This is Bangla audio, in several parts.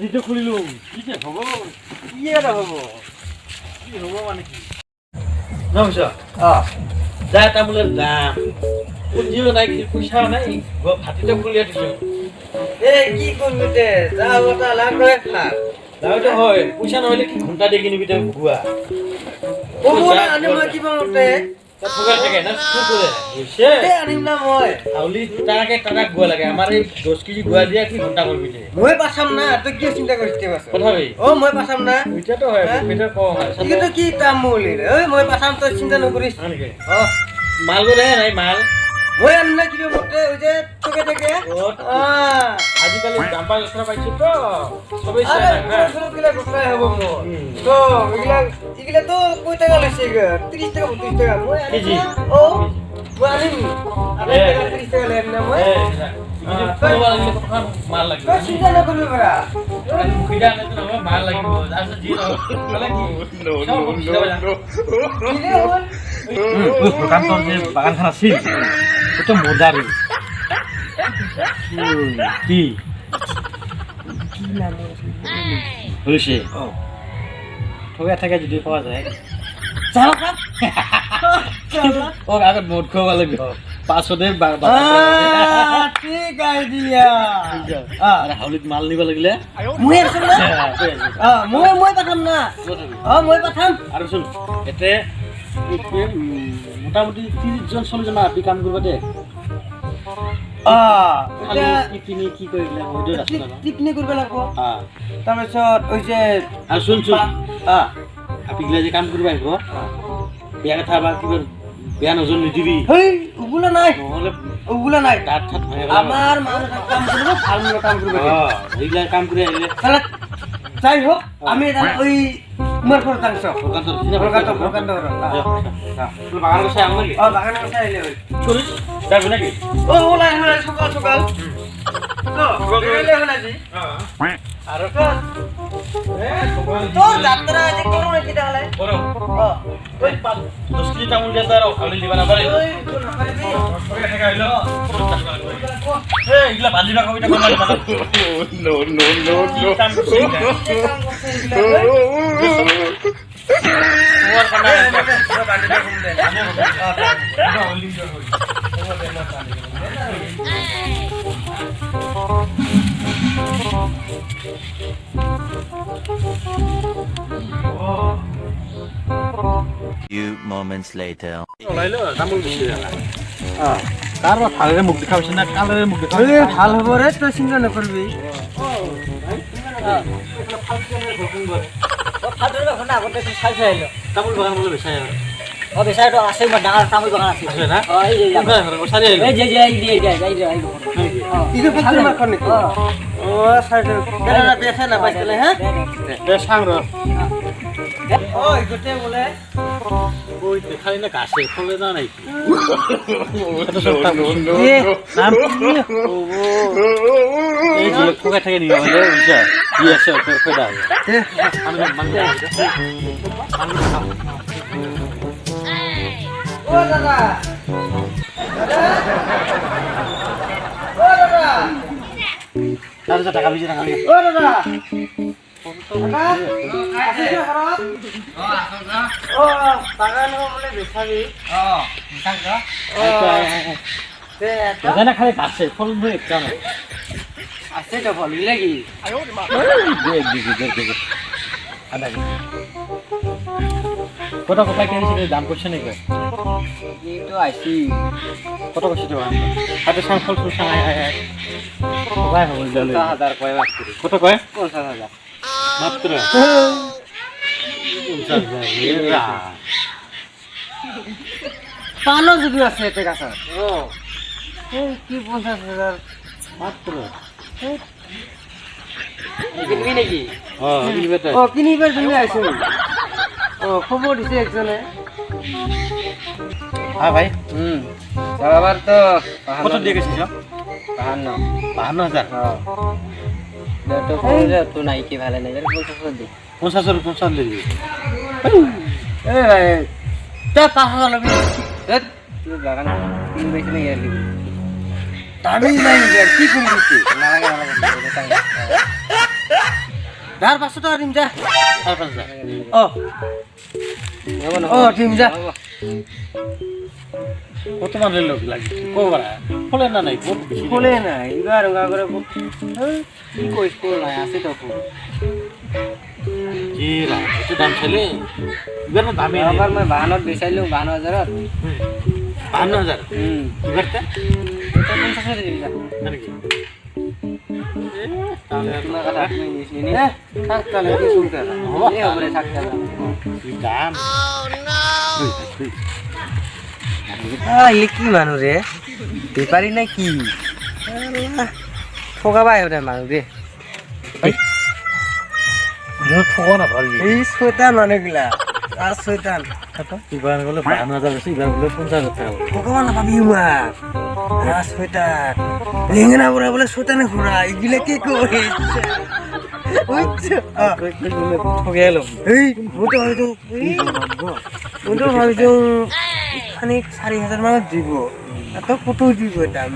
হাতিটো খুলিলো কি যে হব কি এটা হব কি হব মানে কি নমস্কার যা তামুলের দাম পুঁজিও নাই পয়সা নাই হাতিটো খুলিয়া দিছো কি করবি তে যা ওটা লাগবে খা দামটো হয় পয়সা নহলে কি ঘন্টা দিয়ে কিনিবি তই গুয়া ও না আনে মই কি বলতে ঠকা থাকে না কি করে হইছে আনিম না মই আউলি টাকা গুয়া লাগে আমার এই 10 কেজি গুয়া দিয়া কি ঘন্টা করবি তে মই পাছাম না তুই কি চিন্তা করিস বাস কথা ভাই ও মই পাছাম না ওইটা তো হয় পেটের কম হয় কিন্তু কি তামুল রে ওই মই পাছাম তুই চিন্তা নকরিস আনকে ও মাল গলে নাই মাল মই আনিম না কি বলতে ওই যে তোকে থেকে আজিকালি জাম্পার এক্সট্রা পাইছো তো সবাই আরে হ্যাঁ গিলা গোটাই হবো মো তো এগুলা তো কই টাকা লইছে 30 টাকা 32 টাকা মই কেজি ও মই আনিম আরে 30 টাকা লেন না মই মাল লাগবে তো চিন্তা না করবি বড়া খুইডা না তো মাল লাগিব আচ্ছা জি বলে কি দোকান তোর যে বাগানখানা ছিল তো মজার কি হয়েছে ঠকা থাকে যদি পাওয়া যায় চাও কাপ ওর আগে মোট খাওয়া লাগবে 500 দে ঠিক আইডিয়া আরে হাউলিত মাল নিবা লাগিলে মই আছম না মই পাঠাম না মই পাঠাম আর শুন এতে মোটামুটি 30 জন 40 জন আপনি কাম করবা দে এটা টিফিনি কি কইলা ওইটো রাস্তা না টিপনি করব লাগব হ্যাঁ তাৰপিছত ওই যে আর শুন আপনি গিলা যে কাম করবা আইব বিয়া কথা বা কি বিয়া নজন নিদিবি হেই ওগুলা নাই নহলে ওগুলা নাই দাঁত ঠাত ভাঙে আমার মানুষ কাম করব ভাল মতো কাম করব এইগুলা কাম করে আইলে তাহলে যাই হোক আমি ওই উমার পর তাংশ দোকান তো চিনা দোকান তো বাগান বসে আমার কি বাগানে বসে আইলে ওই করিস যাবি নাকি ওলা সকাল সকাল তো গেলে হলা জি আর তো যাত্রা যে করো নাকি তাহলে বড় ওই 10 কেজি টামুল দিয়ে তার খালি দিবা না পারে ওই কোন পারবি সবাই টাকা হইলো এই ইগলা বাজিবা কবিতা কোন মানে No. ওর কানা বাজিবা কম দে Few moments later. লাইলো তামুল দিছি তার ফালের মুখ দেখাবছ না কালের মুখ দেখাবছ ভাল হব রে তুই চিন্তা নকরবি তামুল বাগান বলে বেশাই আছে না সারি আইলো ইদে পত্র মাখন নাকি ও সাইড না বেসা না বাইলে হ্যাঁ এ সাং র ওই গটে বলে ওই খালি না কাছে ফলে না নাই নাম এই যে কোকা থেকে নিয়ে মানে বুঝা কি আছে ফেডা আমি মাংস ও দাদা তাহলে টাকা বেশি টাকা ও দাদা এখানে খালি কাছে ফল বই একটা না আছে তো ফল লাগি কত কোথায় কিনেছি দাম করছে নাকি এই তো আইছি কত করছে তো হাতে সাং ফল ফুল সাং ভাই হল জলে 5000 কয় মাত্র কত কয় 50000 মাত্র পানো যদি আছে এতে কাছে কি 50000 মাত্র কিনবি নাকি হ্যাঁ ও কিনিবার জন্য আইছো ও খবর দিছে একজনে হ্যাঁ ভাই আবার তো কত দিয়ে গেছিস 52 52000 তো বলে তো নাই কি ভালো নাই 50 দি 50 দিবি এ ভাই তা 5000 লবি তুই বাগান কিন বেশি নাই আর লিবি টানি নাই কি করবি না লাগে ধার 500 টাকা দিম যা 5,000 ও ও দিম যা কত মানুষের লোক লাগে কোবরা ফলে না নাই খুব বেশি বলে না এবার ওগা করে কি কইস কোল নাই আছে তো কি রা এত দাম ছেলে এবার না দামে আবার মই বাহানত বেচাইলো 52000 5,000 এবারটা এটা 50 দিবি যা মানে কি তাহলে তোমার কথা তুমি নিসনি থাক তাহলে কি শুনতে এ হবে থাকতে কি দাম ইলে কি মানুষ রে বেপারি না কি ঠকাবাই ওটা মানুষ রে মোর ঠকা না পারবি এই শয়তান অনেকগুলা আর শয়তান এবার বলে 5,000 আছে এবার বলে 50,000 টাকা ঠকাবা না পাবি মা আর শয়তান লেঙ্গনা বলে বলে শয়তানে ঘোরা এগুলা কি করে বুঝছো ঠকে এলো এই ওটা হয়তো ওটা হয়তো খানিক 4,000 মানে দিব এত কত দিব দাম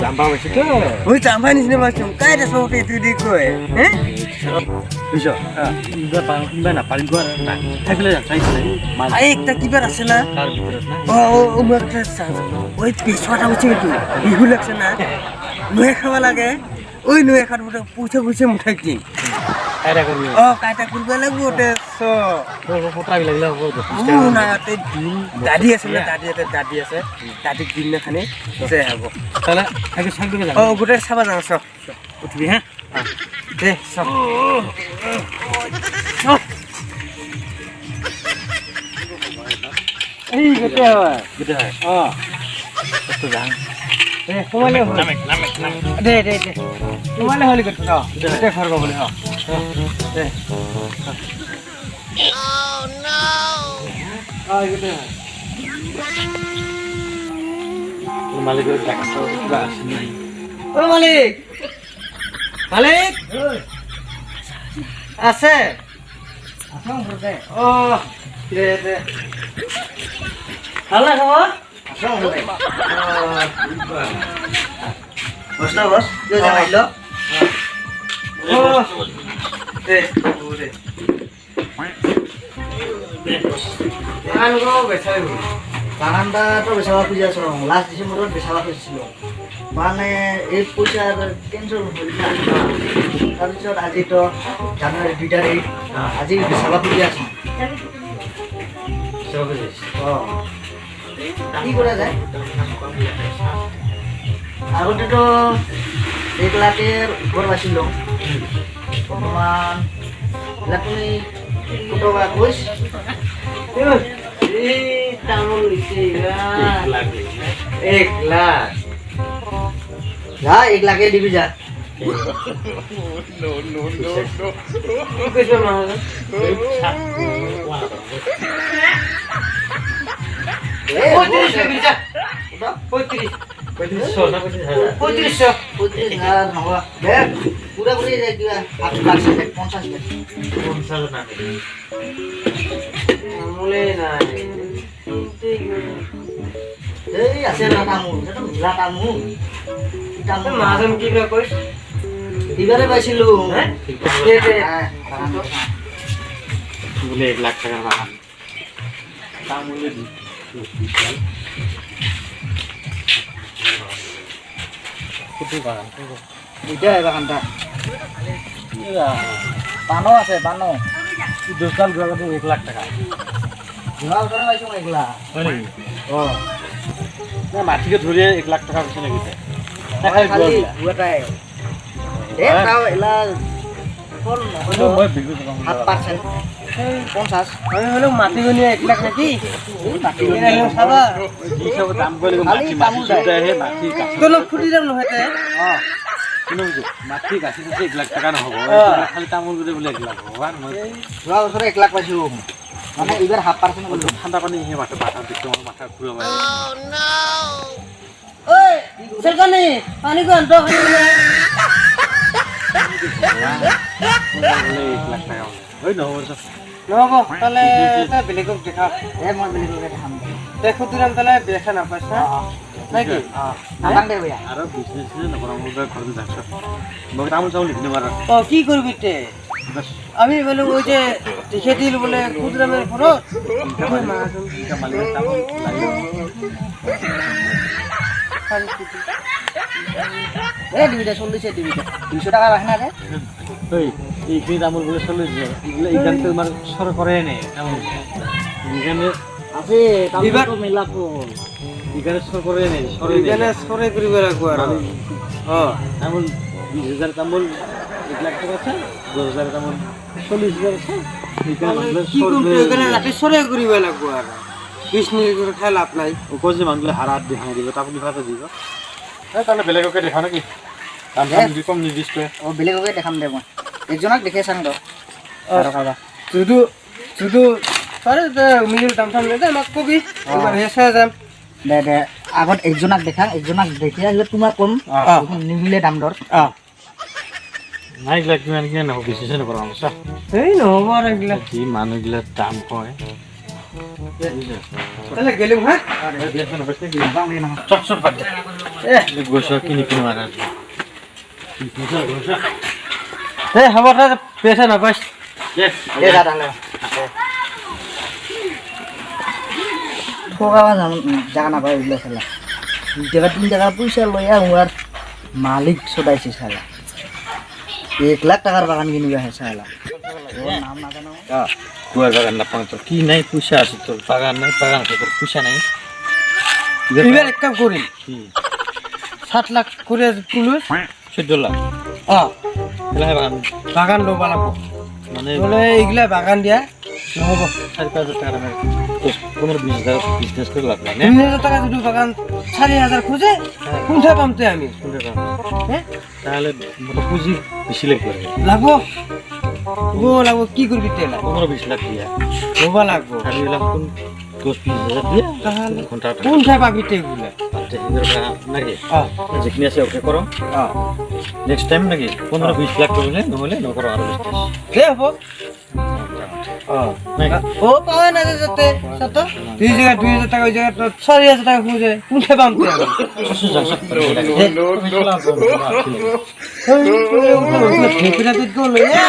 জাম্বা বেশি তো ওই জাম্বা নিছিনা মাছুম কাইটা সবতে তুই দি কই হ্যাঁ বুঝছো এবার পাঙ্কিবা না পারি গো না থাকলে চাইছে মাছ আই একটা কিবার আছে না তার ভিতরে না ও একটা ওই পেছাটা হচ্ছে একটু বিহু লাগছে না নয়ে খাওয়া লাগে ওই নয়ে খাট পুছে পুছে মুঠাই দিন আইরা করবি ও কাইটা করবে লাগবো ওটা ফটা লাগলে হবে ও না তে দাদি আছে না দাদি আছে দাদি দিন না খানে সে হবো তাহলে আগে সাইড করে ও গোটে সাবা যাও সব উঠবি হ্যাঁ দে সব এই গোটে হয় বুঝতে হয় ও কত দাম দে কমালে হল নামে দে কমালে হলি গোটে দাও গোটে খরবা বলে হ দে মালিকের টাকা তো পুরো আসেনি ও মালিক মালিক আছে ও দে ভালো খবর বস না বস যে জানাইলো ও দে আনগো বেচাইবো বাগানটাতো বেচাবা খুঁজি আছো লাষ্ট ডিসেম্বৰত বেচাবা খুজিছিলোঁ মানে এই পইচাৰ টেনশ্যন হ'ল না তাৰপিছত আজিতো জানুৱাৰী 2 তাৰিখ আজি বেচাবা খুজি আছোঁ অঁ কি কৰা যায় আগতেতো 1 লাখৰ ওপৰ পাইছিলোঁ বৰ্তমান 1 লাখ তুমি কত বা কৈছ এই তামোল লিখে 1 লাখ 1 লাখ যা 1 লাখে দিবি যা কি কইছো মানুষ পুরাপুরি পঞ্চাশ আমলে নাই এই আছে লাটামুল লাটামুল মাজন কি কইস দিবারে পাইছিলো বলে 1 লাখ টাকার বাগান তামুলে কত বাগান এটা বাগানটা পানো আছে পানো 10 সাল গেল তো 1 লাখ টাকা ঘোড়াও ধরে পাইছো এগুলা হয় নাকি ও না মাটিকে ধরে 1 লাখ টাকা বেশি নাকি খালি গুয়াটাই এ তাও এলা ফল মই বিক্রি করলাম 7% 50 আমি হলো মাটি গনিয়া 1 লাখ নাকি মাটি গনিয়া হলো সাবা এই সব দাম করে খালি মাটি তামোল মাটি দেয়। হে মাটি কাছে তো লোক ফুটি দাম নহতে শুনো মাটি কাছে তো 1 লাখ টাকা নহব খালি তামুল করে বলে 1 লাখ ভগবান মই ঘোড়া বছরে 1 লাখ পাইছো মানে এবার 7% বললো ঠান্ডা পানি হে মাথা মাথা দেখতে আমার মাথা ঘুরে মারে ওই সরকানি পানি কো আনতো বলে 1 লাখ টাকা ওই নহব নহব তাহলে এটা বেলেগক দেখা এ মই বলি করে খাম দেখো দিলাম তাহলে দেখা না পয়সা নাকি আলাম দে ভাইয়া আর বিজনেস না করা মোর ঘরে যাচ্ছ মই তামুল চাউল লিখনে মারা ও কি করবি তে আমি বলে ওই যে দেখে দিল বলে কুদরামের খরচ ওই মাহাজন মালিকের তামল দিবিটা 40 দিবিটা 200 টাকা রাখ না রে ওই এইখানে তামল বলে 40 এগুলো এইখান থেকে মানে সর করে নেই এমন এখানে আছে দিবা- তো মেলাবো এখানে সর করে নেই সরে এখানে সরে করিবে লাগবো আর হ্যাঁ তামল 20,000 তামল 1 লাখ টাকা আছে 10,000 তামল 40,000 আছে এখানে কি করতে এখানে রাতে সরে করিবে লাগবো আর 20 মিনিট করে খাই লাভ নাই ও কইছে মানলে হারাত দেখাই দিব তারপর ভাতা দিব তাহলে বেলেগকে দেখা নাকি দাম যদি কম নির্দিষ্ট ও বেলেগকে দেখাম দে মই একজনক দেখে চাং দ আর খাবা শুধু শুধু সরে মিলিল দাম থাম দে আমাক কবি এবার হেসে যাম দে দে আগত একজনক দেখা একজনক দেখি আহিলে তোমাক কম নিমিলে দাম দৰ নাই গিলা কিমান কিমান হ'ব বিশেষণ কৰা আছে এই নহব আর এগুলা কি মানুহগিলা দাম কয় তাহলে গেলুম হ্যাঁ চক চক বাদ দে গৈছ কিনি কিনি মাৰা এই হ'ব তাত পেছা নাপাইছ এ দাদা ঠকা জাগা নাপায় এইগুলো চালা 2 টাকা 3 টাকা পয়সা লইয়া আমার মালিক চদাইছে চালা 1 লাখ টাকার বাগান কিনিবা হে চালা ওর নাম না জানো কুয়ার বাগান না পাও তোর কি নাই পয়সা আছে তোর বাগান নাই বাগান আছে তোর পয়সা নাই এবার এক কাম করি কি 7 লাখ করে তুলুস 14 লাখ এলা বাগান বাগান লোবা লাগবো মানে বলে এইগুলা বাগান দিয়া নহব 4,000 টাকা দামের 15-20,000 বিজনেস করে লাভ নাই না 2,000 টাকা যদি বাগান 4,000 খুঁজে কোনটা পামতে আমি হ্যাঁ তাহলে মোটা পুঁজি বেশি লাগবে লাগবো ও লাগবো কি করবি তেলা 15-20 লাখ দিয়া লোবা লাগবো আর এলাম কোন 10-20,000 দিয়া তাহলে ঘন্টা কোনটা পাবি তেগুলা নাকি হ্যাঁ যেখানে আছে ওকে করো নেক্সট টাইম নাকি 15-20 লাখ করলে নহলে নকরো আর বিজনেস দে হবো ও পাওয়া না যেতে সত তুই জায়গা 2,000 টাকা ওই জায়গা 4,000 টাকা খুঁজে কোনটা পামতে আমি ঠেকরা পেট গো লইয়া